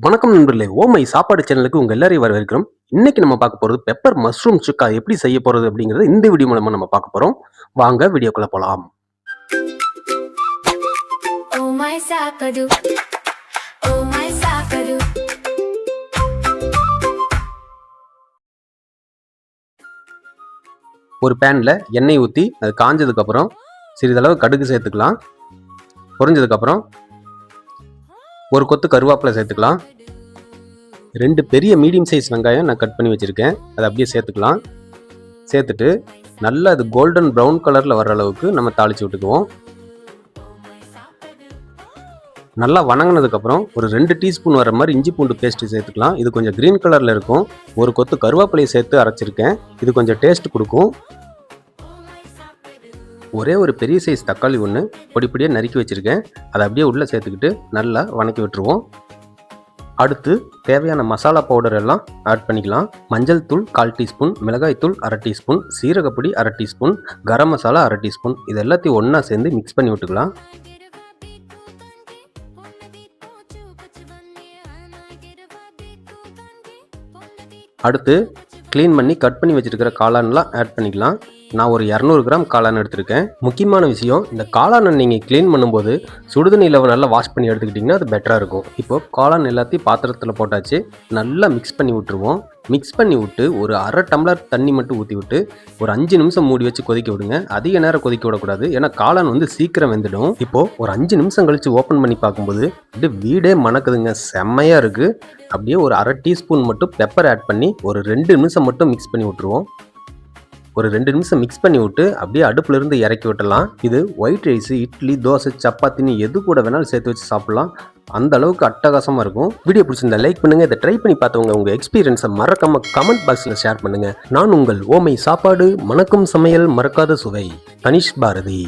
வணக்கம் நண்பர்களே, ஓமை சாப்பாடு சேனலுக்கு உங்க எல்லாரையும் வரவேற்கிறோம். இன்னைக்கு நம்ம பார்க்க போறது பெப்பர் மஷ்ரூம் சுக்கா எப்படி செய்ய போறது அப்படிங்கறது இந்த வீடியோ மூலமா நம்ம பார்க்க போறோம். வாங்க வீடியோக்குள்ள போலாம். ஒரு பேன்ல எண்ணெய் ஊற்றி அது காஞ்சதுக்கு அப்புறம் சிறிதளவு கடுகு சேர்த்துக்கலாம். பொரிஞ்சதுக்கு அப்புறம் ஒரு கொத்து கருவேப்பிலை சேர்த்துக்கலாம். 2 பெரிய மீடியம் சைஸ் வெங்காயம் நான் கட் பண்ணி வச்சுருக்கேன், அதை அப்படியே சேர்த்துக்கலாம். சேர்த்துட்டு நல்லா அது கோல்டன் ப்ரௌன் கலரில் வர்ற அளவுக்கு நம்ம தாளித்து விட்டுக்குவோம். நல்லா வணங்கினதுக்கப்புறம் ஒரு 2 டீஸ்பூன் வர மாதிரி இஞ்சி பூண்டு பேஸ்ட்டு சேர்த்துக்கலாம். இது கொஞ்சம் க்ரீன் கலரில் இருக்கும். ஒரு கொத்து கருவேப்பிலையை சேர்த்து அரைச்சிருக்கேன், இது கொஞ்சம் டேஸ்ட் கொடுக்கும். ஒரே ஒரு பெரிய சைஸ் தக்காளி ஒன்று பொடி பொடியாக நறுக்கி வச்சுருக்கேன், அதை அப்படியே உள்ளே சேர்த்துக்கிட்டு நல்லா வணக்கி விட்டுருவோம். அடுத்து தேவையான மசாலா பவுடர் எல்லாம் ஆட் பண்ணிக்கலாம். மஞ்சள் தூள் 1/4 டீஸ்பூன், மிளகாய் தூள் 1/2 teaspoon, சீரகப்பொடி 1/2 teaspoon, garam masala 1/2 teaspoon, இது எல்லாத்தையும் ஒன்றா சேர்ந்து மிக்ஸ் பண்ணி விட்டுக்கலாம். அடுத்து க்ளீன் பண்ணி கட் பண்ணி வச்சுருக்கிற காளான்லாம் ஆட் பண்ணிக்கலாம். நான் ஒரு 200 கிராம் காளான் எடுத்திருக்கேன். முக்கியமான விஷயம், இந்த காளானை நீங்கள் க்ளீன் பண்ணும்போது சுடுதண்ணியில் நல்லா வாஷ் பண்ணி எடுத்துக்கிட்டிங்கன்னா அது பெட்டராக இருக்கும். இப்போது காளான் எல்லாத்தையும் பாத்திரத்தில் போட்டாச்சு, நல்லா மிக்ஸ் பண்ணி விட்டுருவோம். மிக்ஸ் பண்ணி விட்டு ஒரு 1/2 டம்ளர் தண்ணி மட்டும் ஊற்றி விட்டு ஒரு 5 நிமிஷம் மூடி வச்சு கொதிக்க விடுங்க. அதிக நேரம் கொதிக்க விடக்கூடாது, ஏன்னா காளான் சீக்கிரம் வெந்துடும். இப்போது ஒரு 5 நிமிஷம் கழித்து ஓப்பன் பண்ணி பார்க்கும்போது அப்படியே வீடே மணக்குதுங்க, செம்மையாக இருக்குது. அப்படியே ஒரு 1/2 டீஸ்பூன் மட்டும் பெப்பர் ஆட் பண்ணி ஒரு 2 நிமிஷம் மட்டும் மிக்ஸ் பண்ணி விட்டுருவோம். ஒரு 2 நிமிஷம் மிக்ஸ் பண்ணி விட்டு அப்படியே அடுப்புலேருந்து இறக்கி விட்டலாம். இது ஒயிட் ரைஸு, இட்லி, தோசை, சப்பாத்தின்னு எது கூட வேணாலும் சேர்த்து வச்சு சாப்பிட்லாம். அந்த அளவுக்கு அட்டகாசமாக இருக்கும். வீடியோ பிடிச்சிருந்தா லைக் பண்ணுங்கள். இதை ட்ரை பண்ணி பார்த்தவங்க உங்கள் எக்ஸ்பீரியன்ஸை மறக்காம கமெண்ட் பாக்ஸில் ஷேர் பண்ணுங்கள். நான் உங்கள் ஓமை சாப்பாடு, மணக்கும் சமையல், மறக்காத சுவை, தனிஷ் பாரதி.